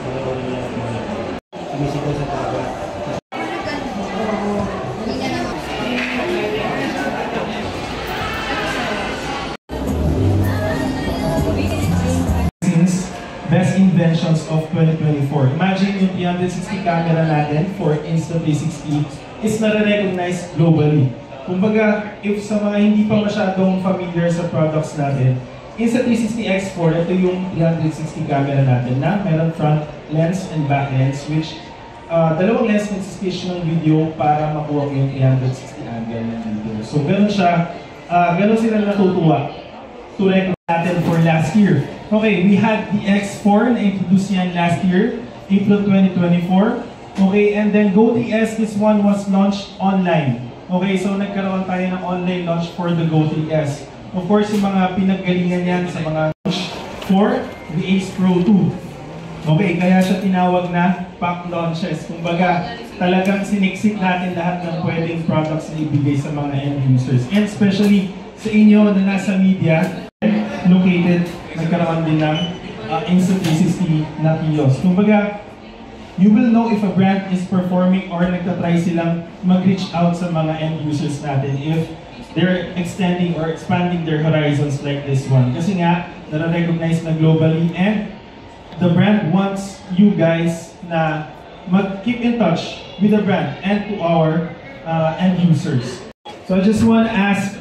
Sumisigaw sa tao. Best inventions of 2024. Imagine yung 360 camera natin for Insta360 is nare-recognize globally. Kumbaga, if sa mga hindi pa masyadong familiar sa products natin, Insta360 X4, ito yung 360 camera natin na meron front lens and back lens, which dalawang lens nagsistation ng video para makuha ko yung 360 angle ng video. So, ganun siya, ganun sila natutuwa to recognize natin for last year. Okay, we had the X4 na introduce yan last year, April 2024. Okay, and then GO3S, this one was launched online. Okay, so nagkaroon tayo ng online launch for the GO3S. Of course, yung mga pinaggalingan yan sa mga launch for the Ace Pro 2. Okay, kaya siya tinawag na pack launches. Kumbaga, talagang siniksik natin lahat ng pwedeng products na ibigay sa mga end users. And especially sa inyo na nasa media, located, nagkaroon din ng Insta360 na kiosk. Kumbaga, you will know if a brand is performing or nagtatry silang mag-reach out sa mga end users natin if they're extending or expanding their horizons like this one. Kasi nga, nare-recognize na globally and the brand wants you guys na mag-keep in touch with the brand and to our end users. So I just want to ask,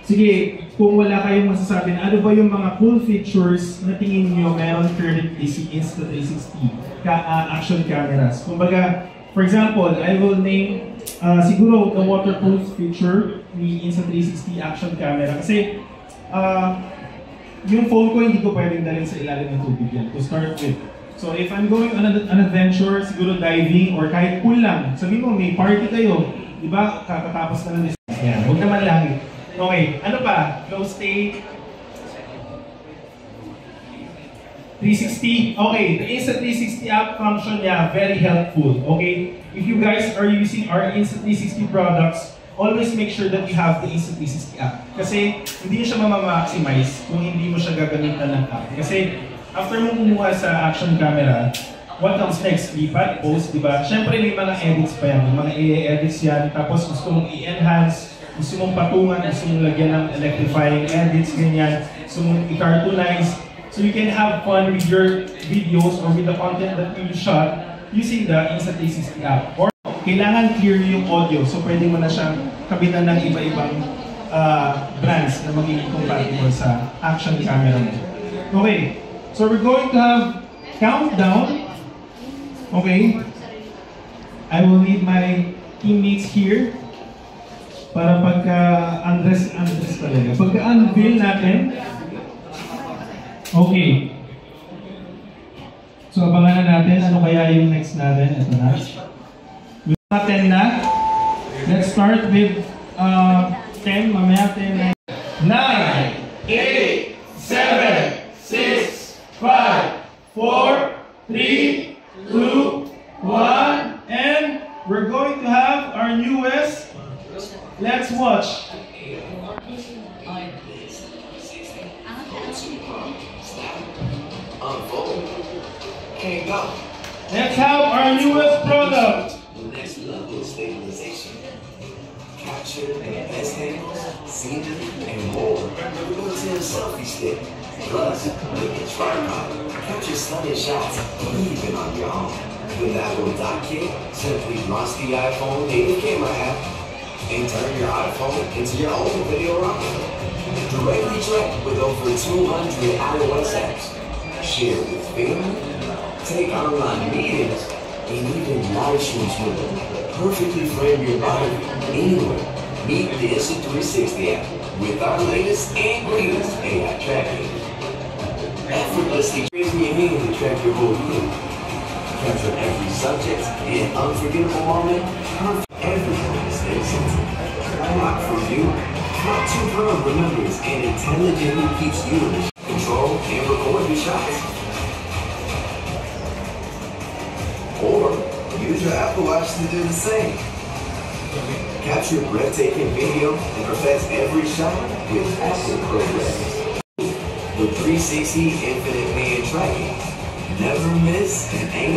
sige, kung wala kayong masasabi na ano ba yung mga cool features na tingin nyo meron currently si Insta360 action cameras. Kumbaga, for example, I will name siguro the waterproof feature ni Insta360 action camera. Kasi yung phone ko hindi ko pwedeng dalhin sa ilalim ng tubig yan to start with. So if I'm going on an adventure, siguro diving or kahit pool lang, sabihin mo may party kayo, di ba? Kakatapos na lang. Yan, huwag naman lang. Okay, ano pa? Flow state. 360. Okay, the Insta360 app function niya, very helpful. Okay, if you guys are using our Insta360 products, always make sure that you have the Insta360 app. Kasi hindi siya mamamaximize kung hindi mo siya gagamitan ng app. Kasi after mo kumuha sa action camera, what comes next? Lipat, post, diba? Siyempre may mga edits pa yan, may mga i-edits yan, tapos gusto mong i-enhance, gusto mong patungan, gusto mong lagyan ng electrifying edits, ganyan, gusto mong i-cartoonize. So you can have fun with your videos or with the content that you shot using the Insta360 app. Or kailangan clear yung audio, so pwede mo na siyang kabitan ng iba-ibang brands na magiging compatible sa action camera mo. Okay, so we're going to have countdown. Okay, I will need my teammates here. Para pagka Andres talaga. Pagka unveil natin. Okay. So abangan na natin ano kaya yung next natin. Ito na. With 10 na. Let's start with 10. Mamaya 10 na. 9, 8, 7, 6, 5, 4, 3, 2, 1, and we're going to have our newest. Let's watch. Let's have our newest product. Next level stabilization. Capture the best angles, scenery, and more. With built-in selfie stick. Plus, with the tripod, capture stunning shots even on your own. With Apple Dock Kit, simply launch the iPhone native camera app and turn your iPhone into your own video rocket. Directly track with over 200 iOS apps. Share with family, take online meetings, and even live streams with them. Perfectly frame your body anywhere. Meet the Insta360 app with our latest and greatest AI tracking. Effortlessly raising your hand to track your whole year. Capture every subject and unforgettable moment. Perfect. Everything is instant. Unlock from you. Not too proud remembers and intelligently keeps you in the control and record your shots. Or use your Apple Watch to do the same. Capture breathtaking video and perfect every shot with Apple programs. With 360 infinite band tracking. Never miss an angle.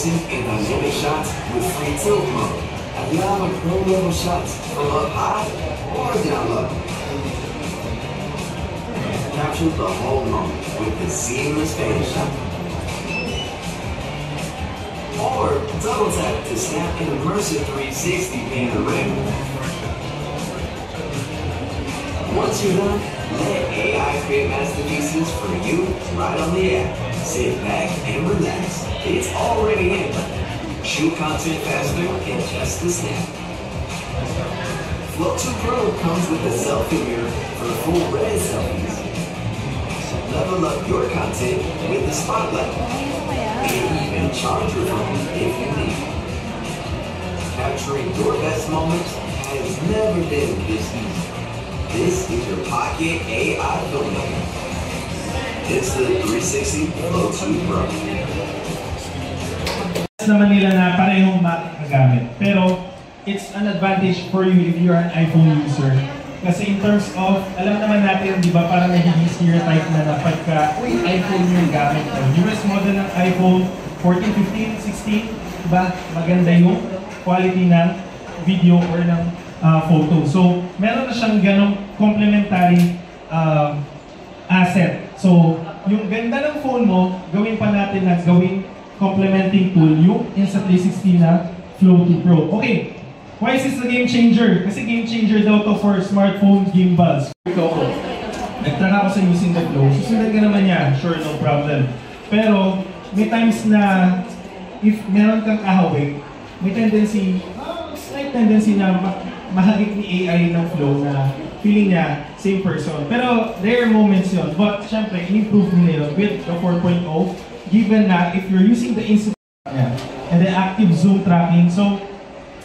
racing and dynamic shots with free tilt mode. Allow pro level shots from up high or down low. Capture the whole moment with the seamless fan shot. Or double tap to snap an immersive 360 panorama. Once you're done, let AI create masterpieces for you right on the app. Sit back and relax. It's already in. Shoot content faster in just a snap. Flow 2 Pro comes with a selfie mirror for full red selfies. Level up your content with the spotlight. And even charge your phone if you need. Capturing your best moments has never been this easy. This is your Pocket AI filmmaker. It's the 360 Flow 2 Pro. Naman nila na parehong makagamit. Pero it's an advantage for you if you're an iPhone user. Kasi in terms of, alam naman natin, di ba, parang nagiging stereotype na pagka iPhone yung gamit. Newest model ng iPhone 14, 15, 16, diba? Maganda yung quality ng video or ng photo. So, meron na siyang ganong complementary asset. So, yung ganda ng phone mo, gawin pa natin na gawing complementing tool yung Insta360 na Flow 2 Pro. Okay, why is this a game changer? Kasi game changer daw to for smartphone gimbals. Ikaw, nagtaka ako sa using the Flow. Susundan ka naman yan, sure, no problem. Pero, may times na if meron kang kahawig, may tendency, slight tendency na mahagik ni AI ng Flow na feeling niya same person. Pero there are moments yun. But syempre, in-improve nila yun with the 4.0 given na if you're using the instant and the active zoom tracking. So,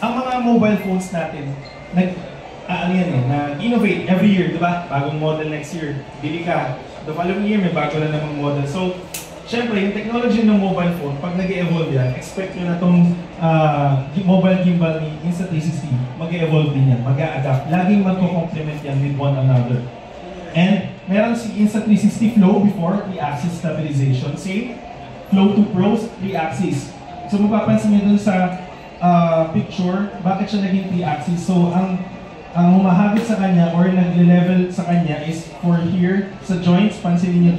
ang mga mobile phones natin, nag-innovate every year, di ba? Bagong model next year, bili ka. The following year, may bago na namang model. So, syempre, yung technology ng mobile phone, pag nag-evolve yan, expect nyo na itong mobile gimbal ni Insta360, mag-evolve din yan, mag-a-adapt. Laging magko-complement yan with one another. And meron si Insta360 Flow before, 3-axis stabilization. Same, Flow 2 Pro, 3-axis. So mapapansin nyo dun sa picture, bakit siya naging 3-axis? So ang humahagit sa kanya or nagle-level sa kanya is for here, sa joints, pansinin nyo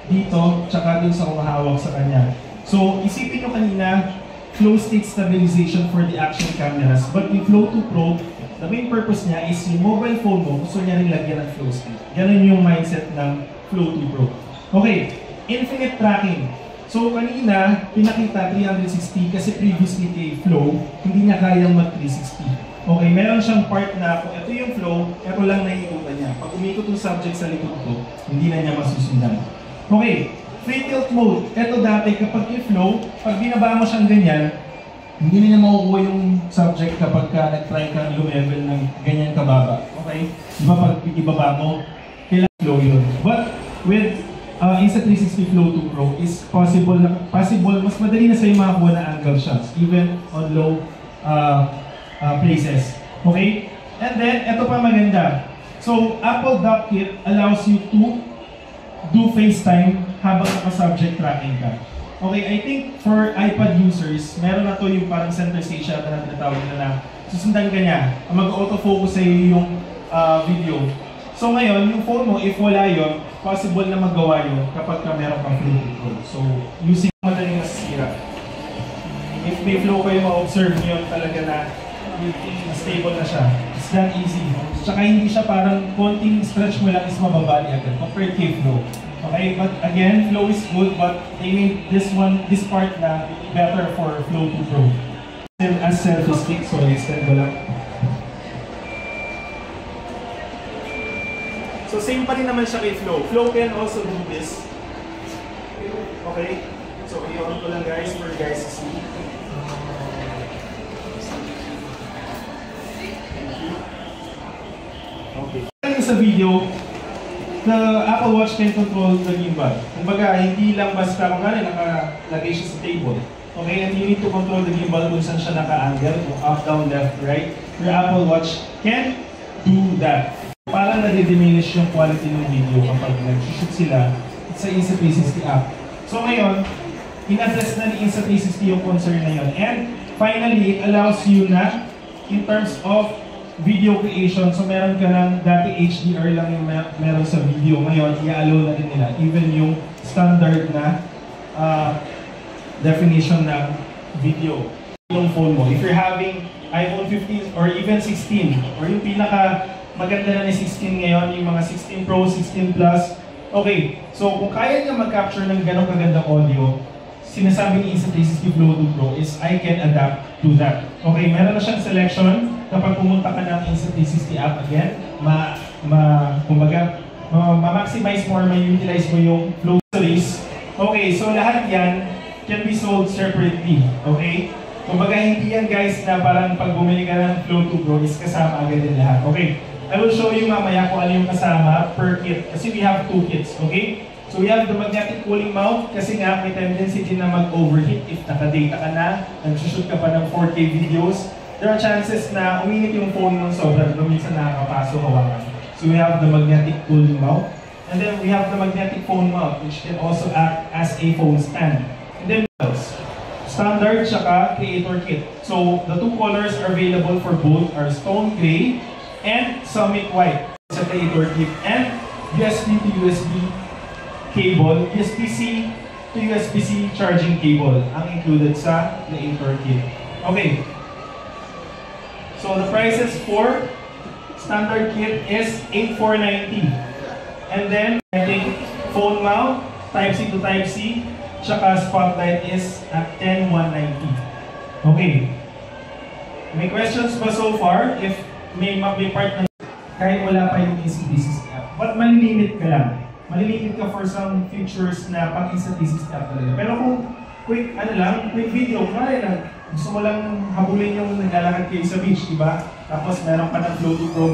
dito, tsaka dun sa humahawak sa kanya. So isipin nyo kanina, flow state stabilization for the action cameras. But yung Flow 2 Pro, the main purpose niya is yung mobile phone mo, gusto niya rin lagyan ng flow state. Ganun yung mindset ng Flow 2 Pro. Okay, infinite tracking. So kanina, pinakita 360 kasi previously kay Flow, hindi niya kayang mag-360. Okay, meron siyang part na kung ito yung flow, ito lang naiikutan niya. Pag umikot yung subject sa likod ko, hindi na niya masusundan. Okay, free tilt mode. Ito dati kapag i-flow, pag binaba mo siyang ganyan, hindi na niya makukuha yung subject kapag nag-try ka level ng ganyan kababa. Okay? Diba pag ibaba mo, kailangan flow yun. But with Insta360 Flow 2 Pro is possible, mas madali na sa'yo makakuha na angle shots, even on low places. Okay? And then, ito pa maganda. So, Apple Dock Kit allows you to do FaceTime habang naka-subject tracking ka. Okay, I think for iPad users, meron na to yung parang center stage na tinatawag na susundan ka niya. Mag-autofocus sa'yo yung video. So ngayon, yung phone mo, if wala yun, possible na magawa yun kapag ka meron kang flow control. So, using madaling nasisira. If may flow kayo, ma-observe nyo talaga na stable na siya. It's that easy. Tsaka hindi siya parang konting stretch mo lang is mababali agad compared kay flow. Okay, but again, flow is good, but they made this part na better for Flow 2 Pro. Still as selfie stick, so extend ko lang. So same pa rin naman siya kay Flow. Flow can also do this. Okay, so i-on ko lang guys for you guys to see. Okay. Sa video, the Apple Watch can control the gimbal. Kumbaga, hindi lang basta kung gano'n nakalagay siya sa table. Okay, and you need to control the gimbal kung saan siya naka-angle, up, down, left, right. Your Apple Watch can do that. Parang nadi-diminish yung quality ng video kapag nag-shoot sila sa Insta360 app. So ngayon, in-address na ni Insta360 yung concern na yun. And finally, it allows you na, in terms of video creation, so meron ka ng dati HDR lang yung meron sa video. Ngayon, i-allow na din nila, even yung standard na definition ng video. Yung phone mo, if you're having iPhone 15 or even 16, or yung pinaka maganda na ni 16 ngayon, yung mga 16 Pro, 16 Plus, okay, so kung kaya niya mag-capture ng ganong kagandang audio, sinasabi ni Insta360 Flow 2 Pro is I can adapt to that. Okay, meron na siyang selection. Kapag pumunta ka ng Insta360 app again, ma-maximize mo or ma-utilize mo yung flow series. Okay, so lahat yan can be sold separately. Okay? Kumbaga hindi yan guys na parang pag bumili ka ng Flow 2 Pro is kasama agad din lahat. Okay, I will show you mamaya kung ano yung kasama per kit. Kasi we have 2 kits. Okay? So we have the magnetic cooling mount kasi nga may tendency din na mag-overheat if naka-data ka na, nag-shoot ka pa ng 4K videos. There are chances na uminit yung phone mo sobrang minsan nakakapasok hawakan. So we have the magnetic cooling mount. And then we have the magnetic phone mount which can also act as a phone stand. And then standard tsaka creator kit. So the 2 colors are available for both are stone gray and summit white sa creator kit. And USB to USB cable, USB-C to USB-C charging cable ang included sa creator kit. Okay. So the prices for standard kit is 8,490. And then I think phone mount, Type-C to Type-C, tsaka spotlight is at 10,190. Okay. May questions ba so far? If may part na kahit wala pa yung Insta360 app, but malilimit ka lang. Malilimit ka for some features na pang Insta360 app talaga. Pero kung quick video, kaya lang, gusto mo lang habulin yung naglalakad kayo sa beach, di ba? Tapos meron ka ng Flow 2 Pro.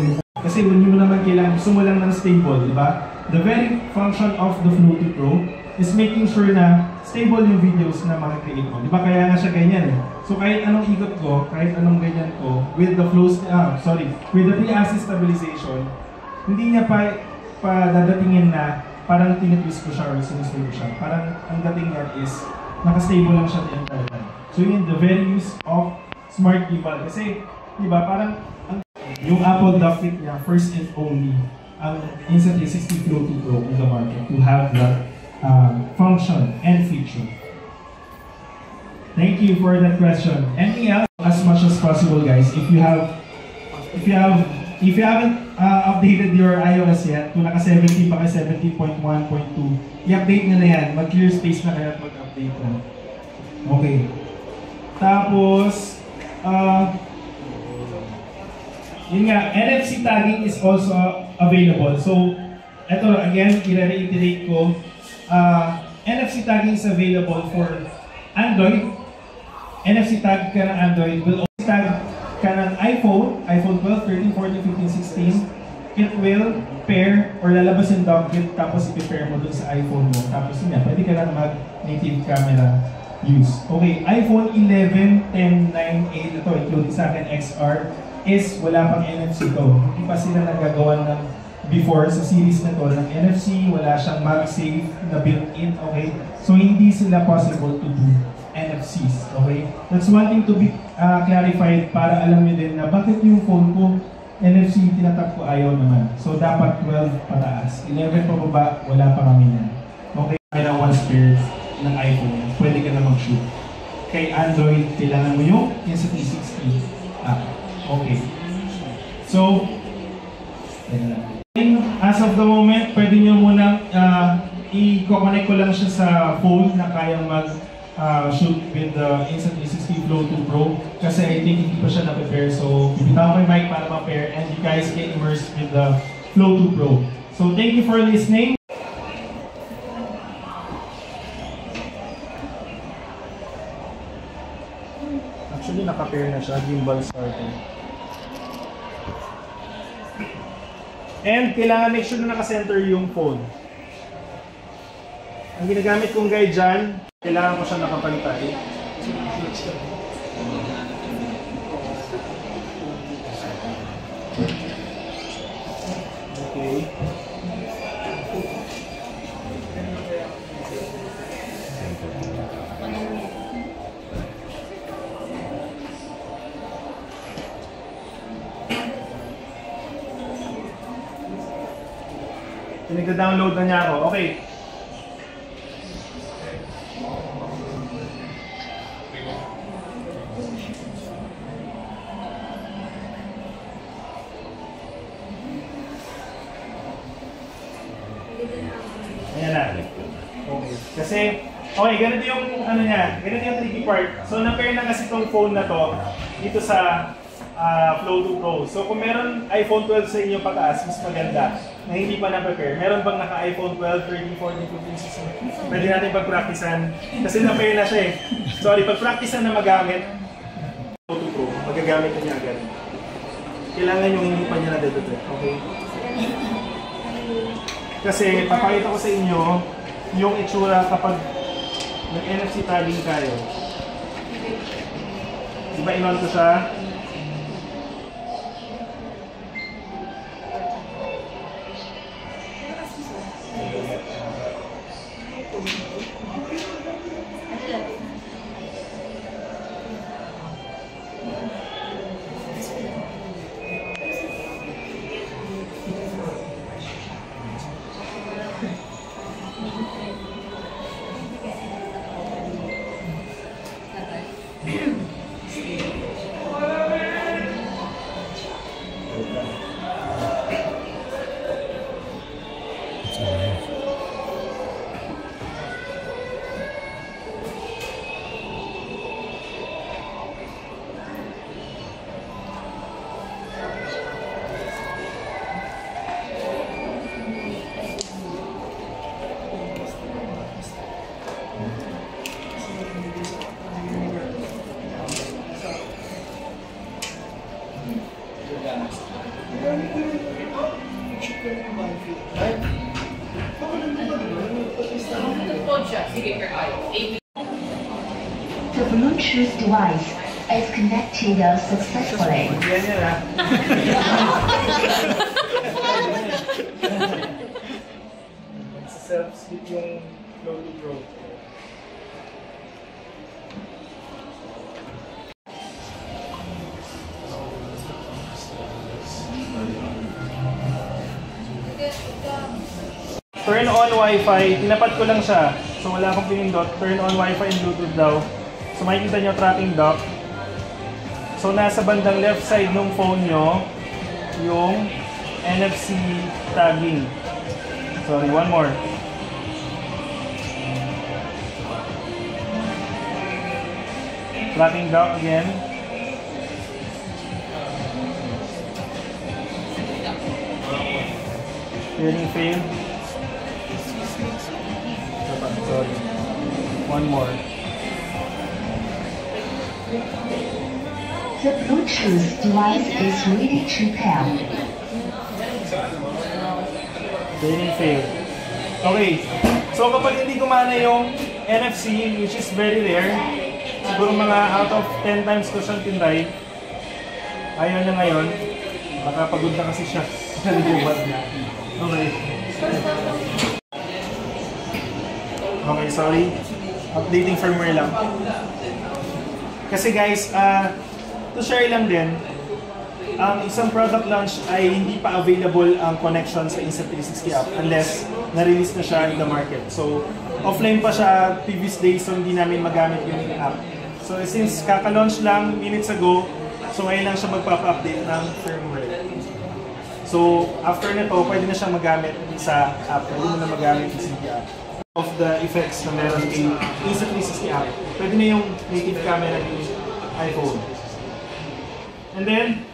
Kasi hindi mo naman kailangan, gusto mo lang ng stable, di ba? The very function of the Flow 2 Pro is making sure na stable yung videos na makikreate mo. Di ba? Kaya nga siya ganyan eh. So kahit anong ikot ko, kahit anong ganyan ko, with the with the 3-axis stabilization, hindi niya pa dadatingin na parang tinitwist ko siya or sinustay ko siya. Parang ang dating niya is naka-stable lang siya the entire time. So yun, the very use of smart gimbal. Kasi, di ba, parang yung Apple dock kit niya, first and only, ang Insta360 Flow 2 Pro in the market to have that function and feature. Thank you for that question. Anything else? As much as possible, guys. If you haven't updated your iOS yet, kung naka 70 pa kay 70.1.2, i-update na yan. Mag-clear space na kayo at mag-update na. Okay. Tapos, yun nga, NFC tagging is also available. So, ito again, i-reiterate ko, NFC tagging is available for Android. NFC tag ka ng Android will also tag ka ng iPhone 12, 13, 14, 15, 16. It will pair or lalabas yung dock kit tapos i-pair mo dun sa iPhone mo. Tapos yun nga, pwede ka lang mag-native camera use. Okay, iPhone 11, 10, 9, 8, ito, including sa akin XR, is wala pang NFC to. Hindi pa sila nagagawa ng before sa series na to ng NFC, wala siyang MagSafe na built-in, okay? So hindi sila possible to do NFCs, okay? That's one thing to be clarified para alam niyo din na bakit yung phone ko NFC tinatap ko ayaw naman. So dapat 12 pataas. 11 pa baba, wala pa kami na. Okay, kaya one spare ng iPhone, pwede ka na mag-shoot. Kay Android, kailangan mo yung Insta360 app. Okay. So, as of the moment, pwede nyo muna i-connect ko lang siya sa phone na kayang mag-shoot with the Insta360 Flow 2 Pro kasi I think hindi pa siya na-prepare. So, bibitaw ko yung mic para ma-pair and you guys get immersed with the Flow 2 Pro. So, thank you for listening. Actually, naka-pair na siya, gimbal starter. And kailangan make sure na naka-center yung phone. Ang ginagamit kong guide dyan, kailangan ko siya nakapantay. Okay. Nagda-download na niya ako. Okay. Ayan na. Okay. Kasi, okay, ganito yung ano niya, ganito yung tricky part. So, na-pair na kasi itong phone na to dito sa Flow 2 Pro. So, kung meron iPhone 12 sa inyo pataas, mas maganda na hindi pa na-prepare. Meron bang naka-iPhone 12, 13, 14, 15, 16? Pwede natin pag-practicean. Kasi na-pair na siya eh. Sorry, pag-practicean na magamit, Flow 2 Pro, magagamit na niya agad. Kailangan yung hindi pa niya na-detect. Okay? Kasi, papakita ko sa inyo yung itsura kapag nag-NFC tagging tayo. Diba in-on ko siya? The Bluetooth device is connected successfully. Yan yan ha. Self-split yung Flow 2 Pro. Turn on Wi-Fi, tinapat ko lang siya. So wala akong pinindot. Turn on Wi-Fi and Bluetooth daw. So makikita nyo tracking dock. So nasa bandang left side ng phone nyo, yung NFC tagging. Sorry, one more. Tracking dock again. Hearing failed. Sorry. One more. The Bluetooth device is ready to pair. Hearing failed. Okay. So kapag hindi gumana yung NFC, which is very rare, siguro mga out of 10 times ko siyang tinry, ayaw niya ngayon. Baka pagod na kasi siya. Nalilibat niya. Okay. Okay, sorry. Updating firmware lang. Kasi guys, to share lang din, ang isang product launch ay hindi pa available ang connection sa Insta360 app unless na-release na siya in the market. So, offline pa siya previous days, so hindi namin magamit yung app. So, since kaka-launch lang minutes ago, so ngayon lang siya magpapa-update ng firmware. So, after nito, pwede na siyang magamit sa app. Pwede mo na magamit yung CD app. Of the effects na meron yung Insta360 app, pwede na yung native camera ng iPhone. And then,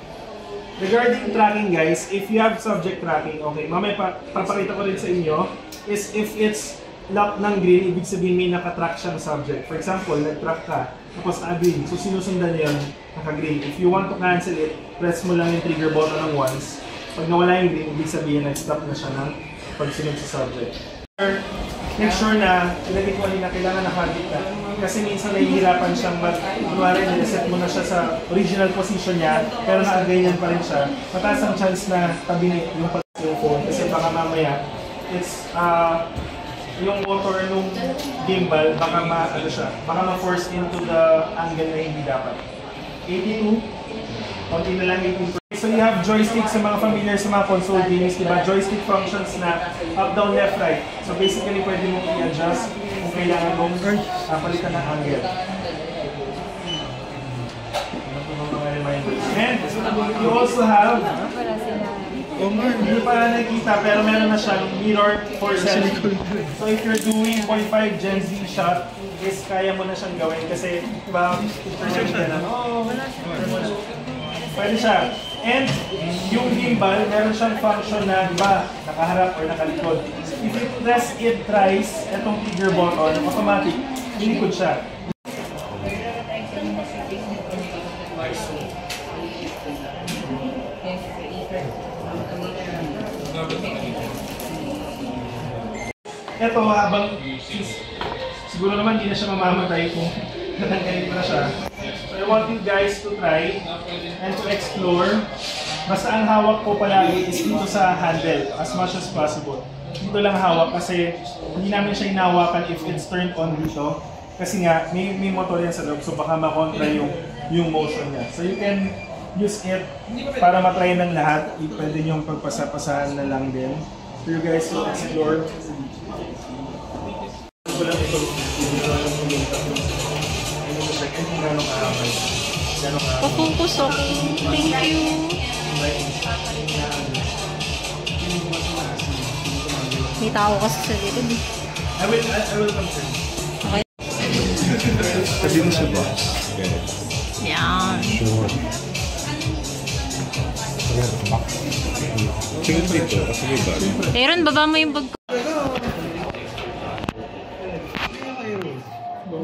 regarding tracking guys, if you have subject tracking, okay, mamaya papakita ko rin sa inyo, is if it's lock ng green, ibig sabihin may nakatrack siyang subject. For example, nag-track ka, tapos green, so sinusundan yun, naka-green. If you want to cancel it, press mo lang yung trigger button ng once. Pag nawala yung green, ibig sabihin nag-stop na siya ng pagsunod sa subject. Make sure na, pinagin ko na kailangan nakagit ka. Kasi minsan nahihirapan siyang kunwari nireset mo na siya sa original position niya, pero nakaganyan pa rin siya. Mataas ang chance na tabinik yung phone kasi baka mamaya, it's yung motor nung gimbal, baka ma-force into the angle na hindi dapat. 82, konti na lang 18%. So you have joystick sa mga familiar sa mga console games, diba? Joystick functions na up, down, left, right. So basically, pwede mo i-adjust kung kailangan mong palitan ng angle. And you also have, hindi pa na nakikita pero meron na siyang mirror for selfie. So if you're doing 0.5 Gen Z shot, is kaya mo na siyang gawin kasi diba, pwede siya. And yung gimbal, meron siyang function na diba, nakaharap or nakalikod. If you press it thrice, itong trigger button, automatic, lilikod siya. Ito habang siguro naman hindi na siya mamamatay kung natanggalin pa na siya. So I want you guys to try and to explore. Basta ang hawak ko palagi is dito sa handle as much as possible. Dito lang hawak kasi hindi namin siya hinawakan if it's turned on dito. Kasi nga may motor yan sa loob so baka makontra yung motion niya. So you can use it para matry ng lahat. Pwede niyong pagpasa-pasahan na lang din. For you guys to explore. Pa-focus ako. Thank you. May tao kasi sa likod. I will confirm. Okay. Kasi mo siya ba? Yan. Sure. Tingin pa ito, kasi may bag. Aaron, baba mo yung bag ko.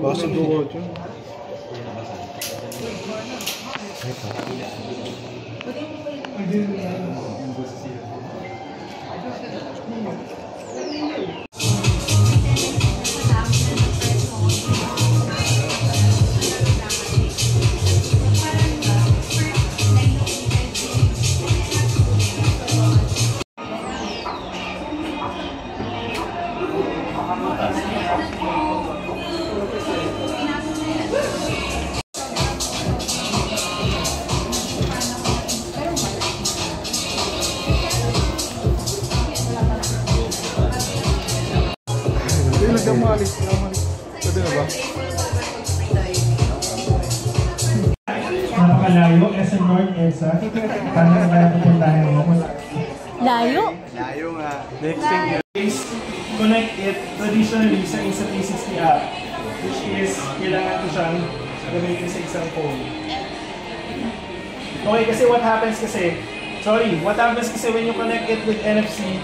Basta doon. Napakalayo, SM North, EDSA. Paano kaya pupuntahan mo? Layo. Layo nga. Next thing is connect it traditionally sa Insta360 app, which is kailangan ko siyang gamitin sa isang phone. Okay, kasi what happens when you connect it with NFC,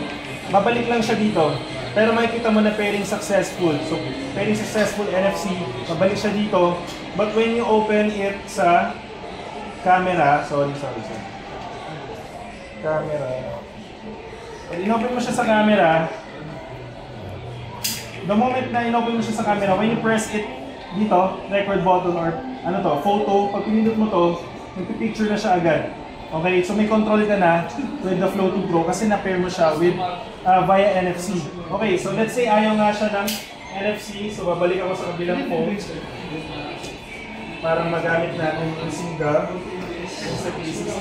babalik lang siya dito. Pero makikita mo na pairing successful. So, pairing successful NFC, babalik siya dito. But when you open it sa camera, camera. Pag in-open mo siya sa camera, the moment na in-open mo siya sa camera, when you press it dito, record button or photo, pag pinindot mo to, magpipicture na siya agad. Okay, so may control ka na with the Flow 2 Pro kasi na-pair mo siya with via NFC. Okay, so let's say ayaw nga siya ng NFC, so babalik ako sa kabilang phone para magamit natin yung Singa sa P60.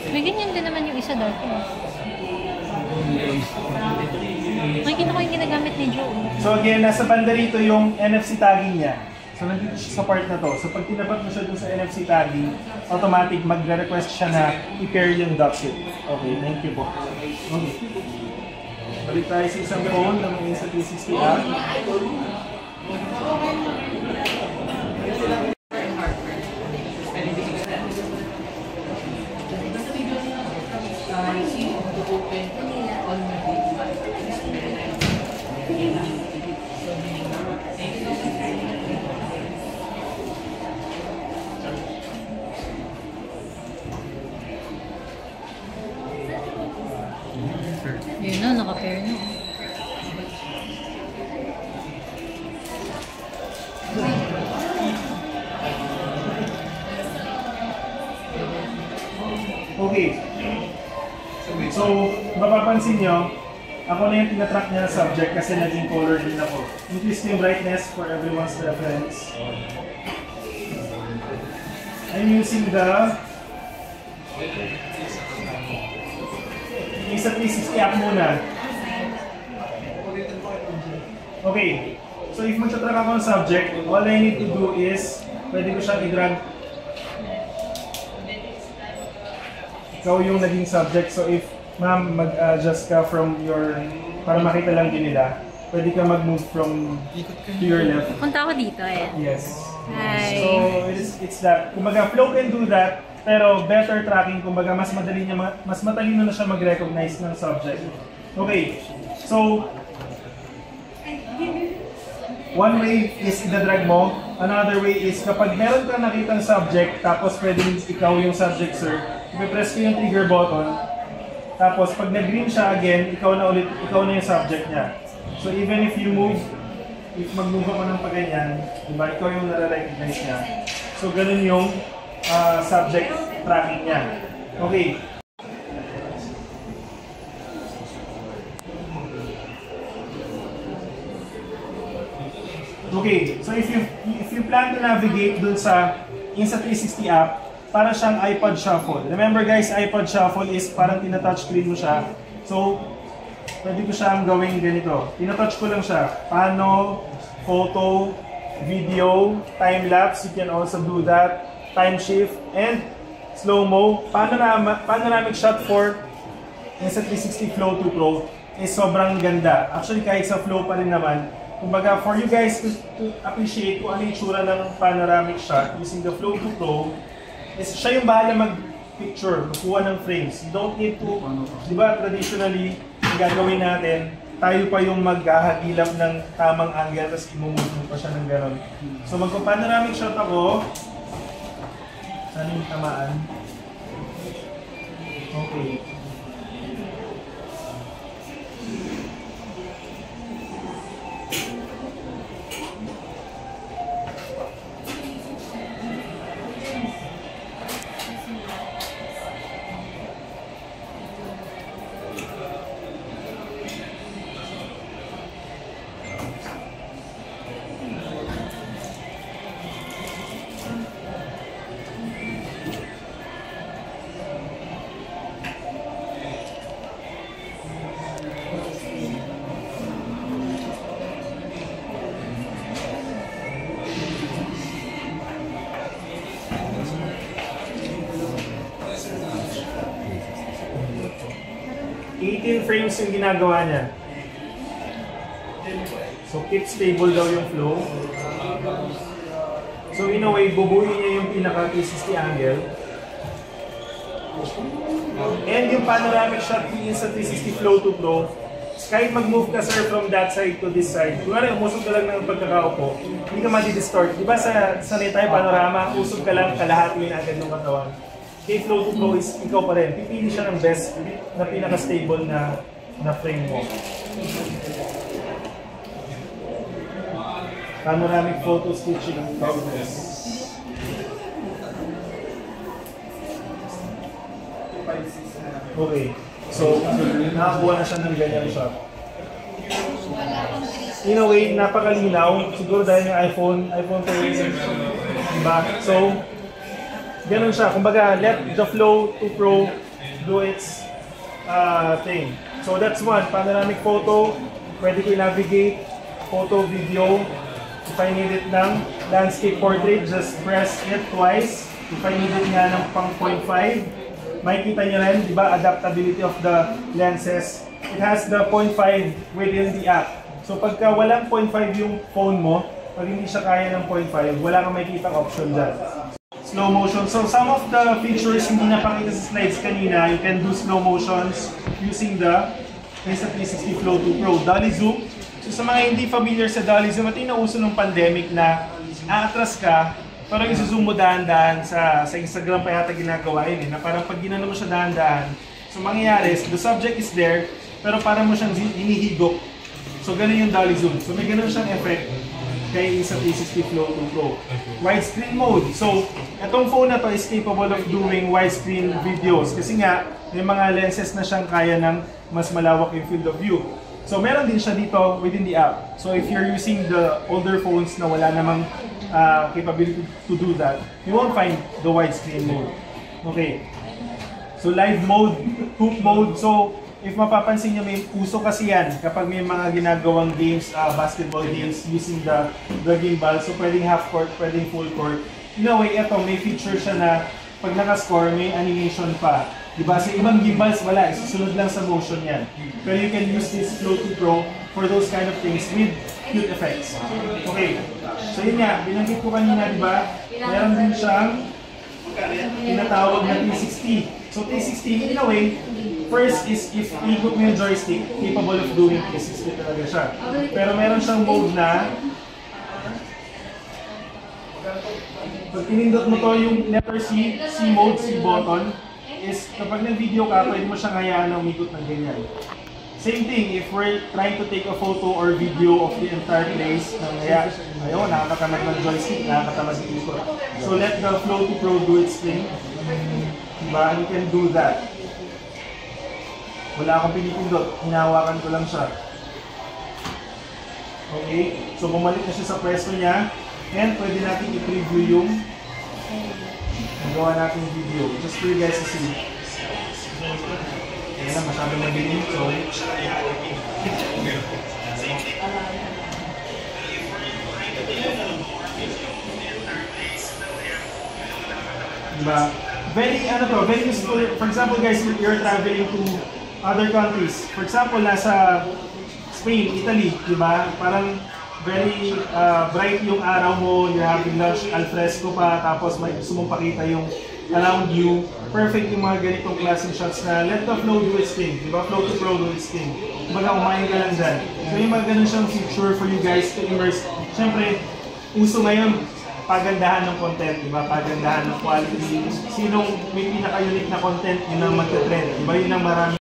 May ganyan din naman yung isa dati. Nakikita ko yung ginagamit ni Joe. So again, nasa banda rito yung NFC tagging niya. So nandito siya sa part na to. So pag tinapat mo siya dun sa NFC tagging, automatic magre-request siya na i-pair yung docket. Okay, thank you po. Okay. Balik tayo sa isang phone na may Insta360 app. Yun na, naka-pair na. Okay. So, mapapansin nyo, Ako na yung tinatrack niya na subject kasi naging color din ako. Increase yung brightness for everyone's reference. I'm using the Insta 360 app muna. Okay, so if magtatrack ako ng subject, all I need to do is, pwede ko siyang i-drag. Ikaw yung naging subject, so if ma'am mag-adjust ka from your, para makita lang din nila, pwede ka mag-move from to your left. Punta ako dito eh. Yes. Hi. So it's that. Kumbaga Flow can do that, pero better tracking, kumbaga mas madali niya, mas matalino na siya mag-recognize ng subject. Okay. So one way is i-drag mo. Another way is kapag meron kang nakitang subject, tapos pwedeng ikaw yung subject, sir, i-press ko yung trigger button. Tapos pag nag-green siya again, ikaw na yung subject niya. So even if you move, if mag-move ako ng paganyan, diba, ikaw yung nare-recognize niya. So ganun yung subject tracking niya. Okay. Okay, so if you plan to navigate dun sa Insta360 app, para siyang iPod Shuffle. Remember guys, iPod Shuffle is parang tina-touchscreen mo siya. So, pwede ko siyang gawin ganito. Tina-touch ko lang siya. Pano, photo, video, time-lapse, you can also do that. Time shift, and slow-mo. Panoramic shot for Insta360 Flow 2 Pro is sobrang ganda. Actually, kahit sa Flow pa rin naman, kumbaga, for you guys to appreciate kung ano yung tsura ng panoramic shot using the Flow 2 Pro, is siya yung bahala mag-picture, magkuha ng frames. You don't need to, di ba, traditionally, yung gagawin natin, tayo pa yung maghahagilap ng tamang angle, tapos imumove pa siya ng gano'n. So, magpa-panoramic shot ako. Saan yung tamaan? Okay. 18 frames yung ginagawa niya. So keep stable daw yung flow. So in a way, bubuhin niya yung pinaka 360 angle. And yung panoramic shot sa 360 Flow 2 Pro, kahit mag-move ka sir from that side to this side, kunwari umusog ka lang ng pagkakaupo, hindi ka madi-distort. Diba sa tayo panorama, usog ka lang, kalahati na agad ng katawan. Kay Flow 2 Pro is ikaw pa rin. Pipili siya ng best na pinaka-stable na frame mo. Panoramic photo stitching in progress. Okay. So, nakakuha na siya ng ganyan shot. In a way, napakalinaw. Siguro dahil yung iPhone 13. Diba? So, ganun siya. Kumbaga, let the Flow 2 Pro do its thing. So that's one. Panoramic photo. Pwede ko i-navigate. Photo, video. If I need it ng landscape portrait, just press it twice. If I need it nga ng pang 0.5, makikita nyo rin, di ba, adaptability of the lenses. It has the 0.5 within the app. So pagka walang 0.5 yung phone mo, pag hindi siya kaya ng 0.5, wala kang makikita option dyan. Slow motion. So some of the features hindi napakita sa slides kanina, you can do slow motions using the Insta360 Flow 2 Pro. Dolly Zoom. So sa mga hindi familiar sa Dolly Zoom, ito yung nauso ng pandemic na aatras ka, parang isuzoom mo dahan-dahan sa Instagram pa yata ginagawa yun na parang pag ginano mo siya dahan-dahan, so mangyayari, the subject is there, pero parang mo siyang hinihigop. So ganun yung Dolly Zoom. So may ganun siyang effect. kay Insta360 Flow 2 Pro. Widescreen mode. So, itong phone na to is capable of doing widescreen videos kasi nga, may mga lenses na siyang kaya ng mas malawak yung field of view. So, meron din siya dito within the app. So, if you're using the older phones na wala namang capability to do that, you won't find the widescreen mode. Okay. So, live mode, hoop mode. So, if mapapansin nyo, may uso kasi yan kapag may mga ginagawang games, basketball games using the gimbal. So, pwedeng half court, pwedeng full court. In a way, ito, may feature siya na pag nakascore, may animation pa. Diba? Sa ibang gimbals, wala. Isusunod lang sa motion yan. Pero you can use this Flow 2 Pro for those kind of things with cute effects. Okay. So, yun nga. Binanggit ko kanina, diba? Meron din siyang tinatawag na 360. So 360, in a way, first is if ikot mo yung joystick, capable of doing 360 talaga siya. Pero meron siyang mode na pag tinindot mo to yung letter C mode, C button, is kapag nag-video ka, pwede mo siyang hayaan na umikot ng ganyan. Same thing, if we're trying to take a photo or video of the entire place, ayaw, nakakatamad ng joystick, nakakatamad ng ikot. So let the Flow 2 Pro do its thing. Diba? You can do that. Wala akong pinipindot, hinahawakan ko lang siya. Okay, so bumalik na siya sa pwesto niya. And pwede natin i-preview yung nagawa natin video. Just for you guys to see. Ayan na, masyadong mabilis. Sorry. Diba? Very useful. For example guys, if you're traveling to other countries. For example, nasa Spain, Italy, diba? Parang very bright yung araw mo, you're having lunch al fresco pa, tapos may gusto mong pakita yung around you. Perfect yung mga ganitong klaseng shots na let the Flow do its thing. Diba? Flow 2 Pro do its thing. Kumbaga, kumain ka lang dyan. So yung mga ganun siyang feature for you guys to immerse. Siyempre, uso ngayon, pagandahan ng content, diba? Pagandahan ng quality. Sinong may pinaka-unique na content, yun ang magte-trend. Diba? Yun ang marami.